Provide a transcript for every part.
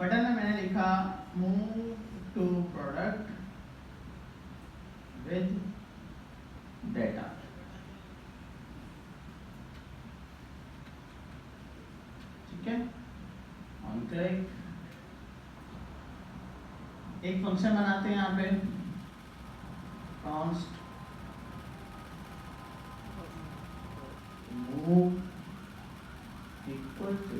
Button में मैंने लिखा move to product with data. ठीक है, ऑन क्लिक। एक फंक्शन बनाते हैं यहाँ पे, कॉन्स्ट मूव इक्वल टू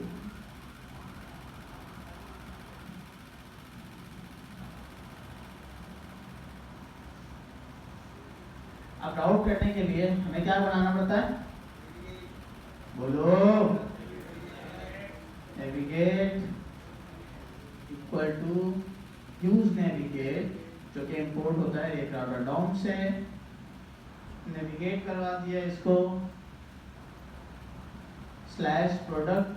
अब राउट करने के लिए हमें क्या बनाना पड़ता है, बोलो, navigate equal to use navigate, जो कि इंपोर्ट होता है एक राउटर डाउन से। नेविगेट करवा दिया इसको, स्लैश प्रोडक्ट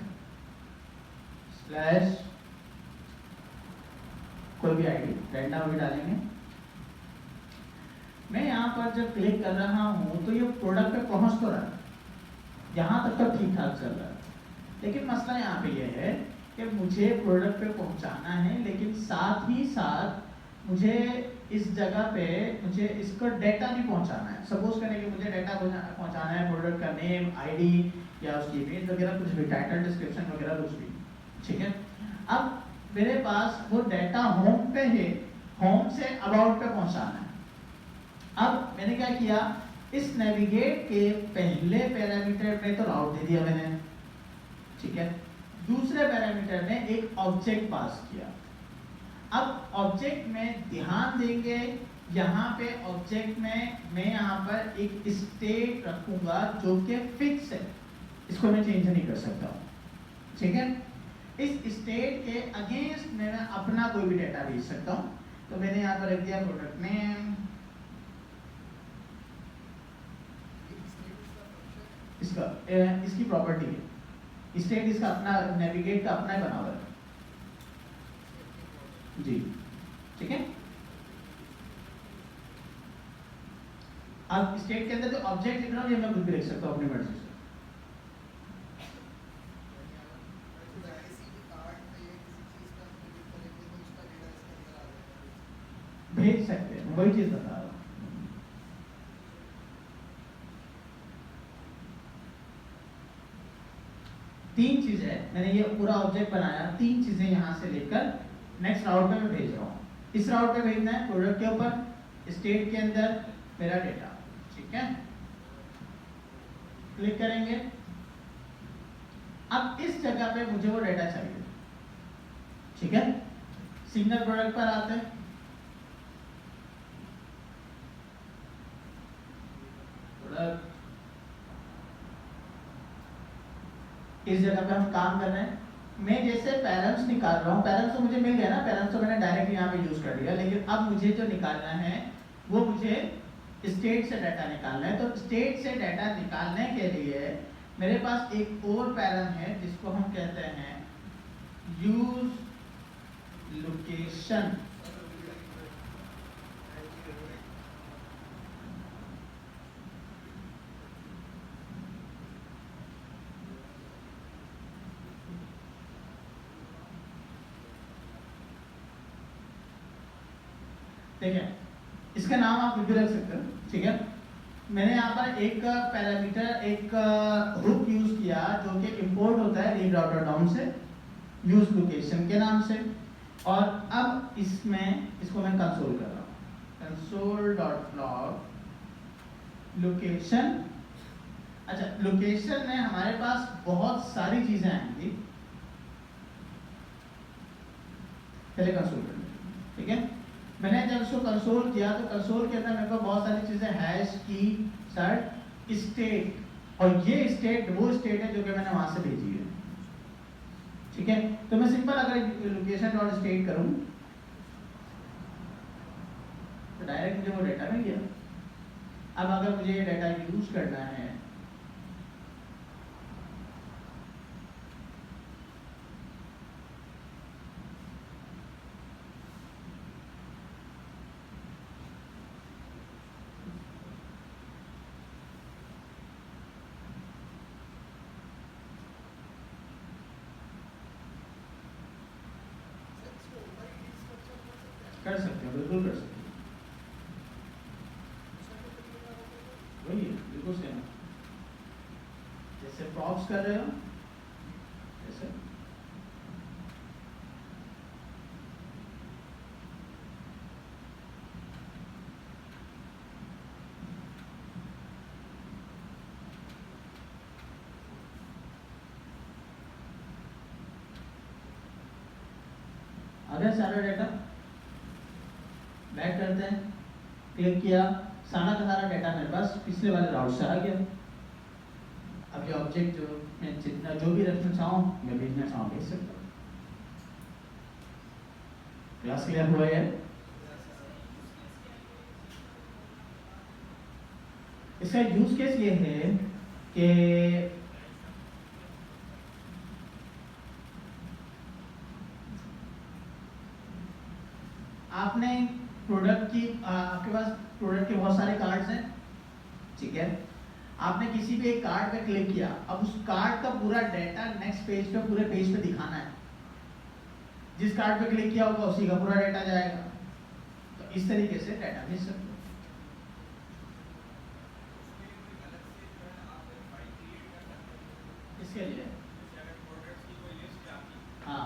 स्लैश कोई भी आईडी रैंडम भी डालेंगे। मैं यहाँ पर जब क्लिक कर रहा हूँ तो ये प्रोडक्ट पे पहुँच तो रहा है, यहाँ तक तो ठीक ठाक चल रहा है। लेकिन मसला यहाँ पे ये है कि मुझे प्रोडक्ट पे पहुँचाना है, लेकिन साथ ही साथ मुझे इस जगह पे मुझे इसको डेटा भी पहुँचाना है। सपोज करें कि मुझे डेटा पहुँचाना है, प्रोडक्ट का नेम, आईडी या उसकी इमेज वगैरह कुछ भी, टाइटल, डिस्क्रिप्शन वगैरह कुछ भी। ठीक है, अब मेरे पास वो डेटा होम पे है, होम से अबाउट पे पहुँचाना है। अब मैंने क्या किया, इस नेविगेट के पहले पैरामीटर में तो राउट दे दिया मैंने, ठीक है। दूसरे पैरामीटर में एक ऑब्जेक्ट पास किया। अब ऑब्जेक्ट में ध्यान देंगे, यहाँ पे ऑब्जेक्ट में मैं यहाँ पर एक स्टेट रखूंगा जो कि फिक्स है, इसको मैं चेंज नहीं कर सकता हूँ, ठीक है। इस स्टेट के अगेंस्ट मैं अपना कोई भी डेटा भेज सकता हूँ। तो मैंने यहाँ पर रख दिया प्रोडक्ट नेम, इसकी प्रॉपर्टी है, स्टेट इसका अपना, नेविगेट का अपना बना हुआ है जी, ठीक है। अब स्टेट के अंदर जो ऑब्जेक्ट लिख रहा हूँ ये मैं खुद भी लिख सकता हूँ अपनी मर्जी से। भेज सकते हैं, वही चीज बता रहा हूँ। तीन चीजें मैंने ये पूरा ऑब्जेक्ट बनाया, तीन चीजें यहाँ से लेकर नेक्स्ट राउट पे मैं भेज रहा हूँ। इस राउट पे भेजना है प्रोडक्ट के ऊपर, स्टेट के अंदर मेरा डेटा, ठीक है। क्लिक करेंगे, अब इस जगह पे मुझे वो डेटा चाहिए, ठीक है। सिंगल प्रोडक्ट पर आते हैं, प्रोडक्ट, इस जगह पे हम काम कर रहे हैं। मैं जैसे पैरेंट्स निकाल रहा हूँ, पैरेंट्स तो मुझे मिल गया ना, पैरेंट्स तो मैंने डायरेक्ट यहाँ पे यूज कर लिया, लेकिन अब मुझे जो निकालना है वो मुझे स्टेट से डाटा निकालना है। तो स्टेट से डाटा निकालने के लिए मेरे पास एक और पैरम है जिसको हम कहते हैं यूज लोकेशन। ठीक है, इसका नाम आप भी रख सकते हो, ठीक है। मैंने यहाँ पर एक पैरामीटर, एक हुक यूज किया जो कि इंपोर्ट होता है रीड राउटर डाउन से, यूज लोकेशन के नाम से। और अब इसमें इसको मैं कंसोल कर रहा हूँ, console.log लोकेशन। अच्छा, लोकेशन में हमारे पास बहुत सारी चीजें आएंगी, पहले कंसोल कर लें, ठीक है। मैंने जब इसको कंसोल किया तो कंसोल के अंदर मेरे को बहुत सारी चीजें, हैश की, सर्ट, स्टेट, और ये स्टेट वो स्टेट है जो कि मैंने वहां से भेजी है, ठीक है। तो मैं सिंपल अगर लोकेशन डॉट स्टेट करूं तो डायरेक्ट मुझे वो डेटा मिल गया। अब अगर मुझे ये डेटा यूज करना है कर सकते हो, बिल्कुल कर सकते हो, वही है, बिल्कुल सेम। जैसे प्रॉप्स कर रहे हो जैसे अगर सारा डाटा बैक करते हैं, क्लिक किया, सारा का सारा डाटा मेरे पास पिछले वाले राउट से आ गया। अब ये ऑब्जेक्ट जो मैं जितना जो भी रखना चाहूँ, मैं भेजना चाहूँ भेज सकता हूँ। क्लास क्लियर हुआ है? इसका यूज केस ये है कि आपने प्रोडक्ट की आपके पास प्रोडक्ट के बहुत सारे कार्ड्स हैं, ठीक है। आपने किसी भी एक कार्ड पे क्लिक किया, अब उस कार्ड का पूरा डाटा नेक्स्ट पेज पे पूरे पेज पे दिखाना है। जिस कार्ड पे क्लिक किया होगा उसी का पूरा डाटा जाएगा। तो इस तरीके से डाटा भेज सकते हो। इसके लिए हाँ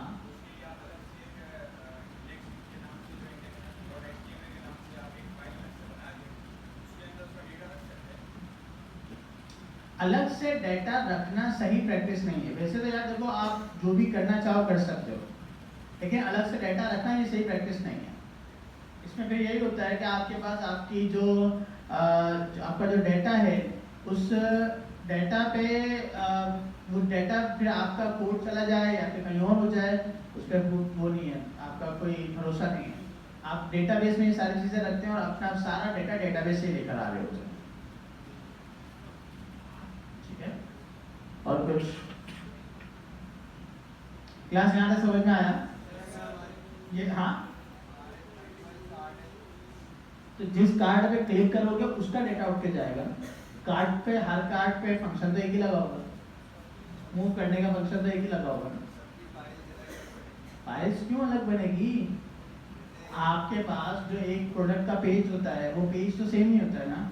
अलग से डाटा रखना सही प्रैक्टिस नहीं है। वैसे तो यार देखो, आप जो भी करना चाहो कर सकते हो, लेकिन अलग से डाटा रखना ये सही प्रैक्टिस नहीं है। इसमें फिर यही होता है कि आपके पास आपकी जो आपका जो डाटा है, उस डाटा पे वो डाटा फिर आपका कोड चला जाए या फिर कहीं और हो जाए, उस पर वो नहीं है, आपका कोई भरोसा नहीं है। आप डेटाबेस में ये सारी चीज़ें रखते हैं और अपना सारा डाटा डेटाबेस से लेकर आ रहे होते हैं, ठीक है। और कुछ क्लास यहाँ तक समझ में आया? ये हाँ, तो जिस कार्ड पे क्लिक करोगे उसका डेटा उठ के जाएगा। कार्ड पे, हर कार्ड पे फंक्शन तो एक ही लगा होगा, मूव करने का फंक्शन तो एक ही लगा होगा। फाइल्स क्यों अलग बनेगी? आपके पास जो एक प्रोडक्ट का पेज होता है, वो पेज तो सेम नहीं होता है ना।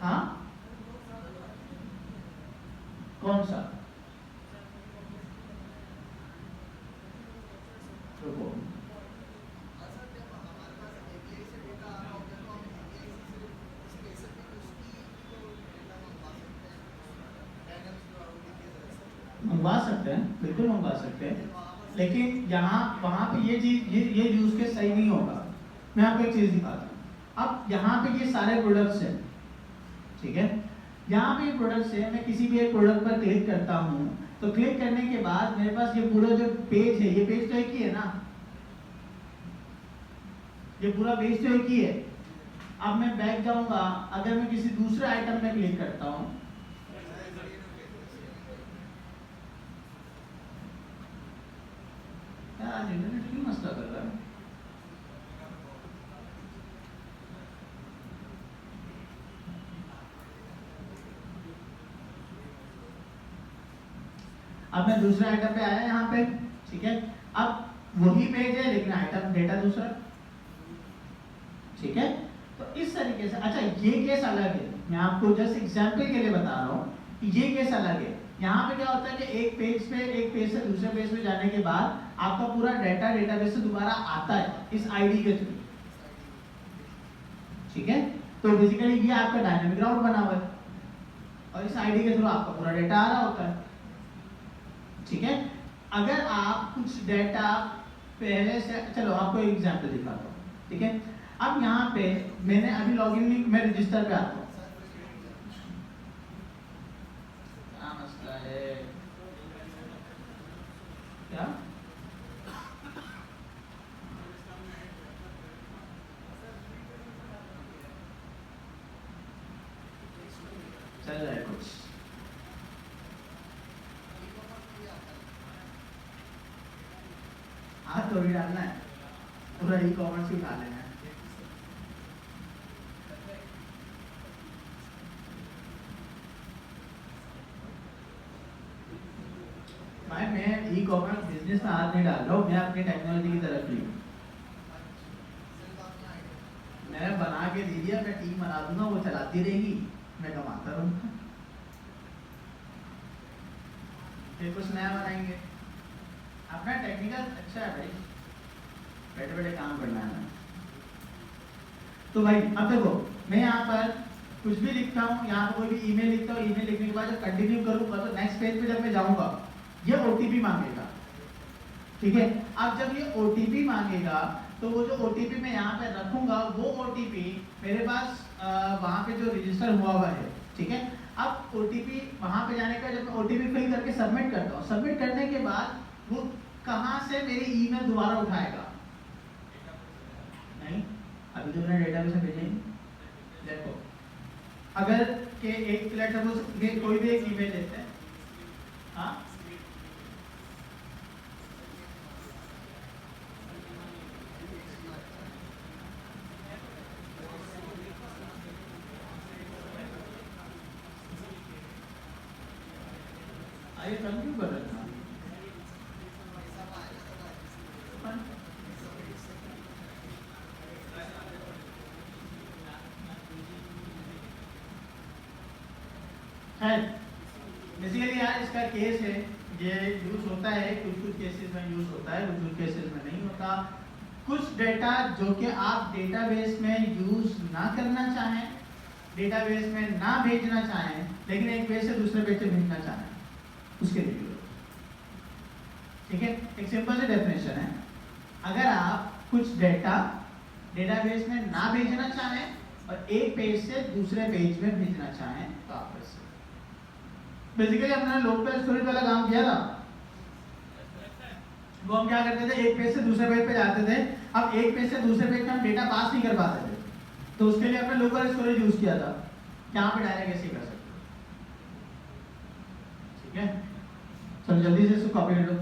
हाँ, कौन सा? रुको, मंगवा सकते हैं, बिल्कुल मंगवा सकते हैं, लेकिन यहाँ वहाँ पे ये चीज ये यूज केस सही नहीं होगा। मैं आपको एक चीज दिखाता हूँ। अब यहाँ पे ये सारे प्रोडक्ट्स हैं, ठीक है। यहाँ पे प्रोडक्ट्स है, मैं किसी भी एक प्रोडक्ट पर क्लिक करता हूँ, तो क्लिक करने के बाद मेरे पास ये पूरा जो पेज है, ये पेज तो एक ही है ना, ये पूरा पेज तो एक ही है। अब मैं बैक जाऊंगा, अगर मैं किसी दूसरे आइटम में क्लिक करता हूँ, यार इंटरनेट क्यों मसला कर रहा है? अब मैं दूसरे आइटम पे आया यहाँ पे, ठीक है। अब वही पेज है लेकिन आइटम डेटा दूसरा, ठीक है। तो इस तरीके से, अच्छा ये केस अलग है, मैं आपको जस्ट एग्जांपल के लिए बता रहा हूँ कि ये केस अलग है। यहाँ पे क्या होता है कि एक पेज से दूसरे पेज पे जाने के बाद आपका पूरा डाटा डेटाबेस से दोबारा आता है इस आईडी के थ्रू, ठीक है। तो बेसिकली ये आपका डायनामिक राउट बना हुआ है और इस आईडी के थ्रू आपका पूरा डाटा आ रहा होता है, ठीक है। अगर आप कुछ डाटा पहले से, चलो आपको एक एग्जांपल दिखाता हूँ, ठीक है। अब यहाँ पे मैंने अभी लॉगिन नहीं, मैं रजिस्टर पे आता हूँ। क्या मसला है? क्या चल रहा है कुछ? हाथ तो भी डालना है, पूरा ई कॉमर्स ही उठा लेना है। भाई मैं ई कॉमर्स बिजनेस में हाथ नहीं डाल रहा हूँ, मैं अपनी टेक्नोलॉजी की तरफ ही हूँ। मैं बना के दे दिया, मैं टीम बना दूंगा, वो चलाती रहेगी, मैं कमाता रहूंगा। फिर कुछ नया बनाएंगे। अपना टेक्निकल अच्छा है भाई, बैठे बैठे काम करना है। तो भाई अब देखो, मैं यहाँ पर कुछ भी लिखता हूँ, यहाँ पर कोई भी ईमेल लिखता हूँ, ईमेल लिखने के बाद जब कंटिन्यू करूँगा तो नेक्स्ट पेज पे जब मैं जाऊँगा ये ओटीपी मांगेगा, ठीक है। अब जब ये ओटीपी मांगेगा तो वो जो ओटीपी मैं यहाँ पे रखूंगा वो ओटीपी मेरे पास वहाँ पे जो रजिस्टर हुआ हुआ है, ठीक है। अब ओटीपी वहाँ पे जाने का, जब मैं ओटीपी फिल करके सबमिट करता हूँ, सबमिट करने के बाद वो कहाँ से मेरी ईमेल दोबारा उठाएगा? नहीं, अभी तो मैंने डेटाबेस में भेजेंगे। देखो अगर के एक प्लेटफॉर्म कोई भी एक ईमेल लेते हैं, हाँ ये कल क्यों कर रहे थे? बेसिकली यार इसका केस है, ये यूज होता है, कुछ कुछ केसेस में यूज होता है, कुछ कुछ केसेस में नहीं होता। कुछ डेटा जो कि आप डेटाबेस में यूज ना करना चाहें, डेटाबेस में ना भेजना चाहें, लेकिन एक पेज से दूसरे पेज से भेजना चाहें, उसके लिए, ठीक है। एक सिंपल सी डेफिनेशन है, अगर आप कुछ डेटा डेटाबेस में ना भेजना चाहें और एक पेज से दूसरे पेज में भेजना चाहें तो आप ऐसे बेसिकली अपना लोकल स्टोरेज वाला काम किया था। वो हम क्या करते थे, एक पेज से दूसरे पेज पे जाते थे। अब एक पेज से दूसरे पेज में हम डेटा पास नहीं कर पाते थे, तो उसके लिए हमने लोकल स्टोरेज यूज किया था। यहाँ पे डायरेक्ट ऐसे कर सकते, ठीक है। चलो जल्दी से इसको कॉपी कर लो।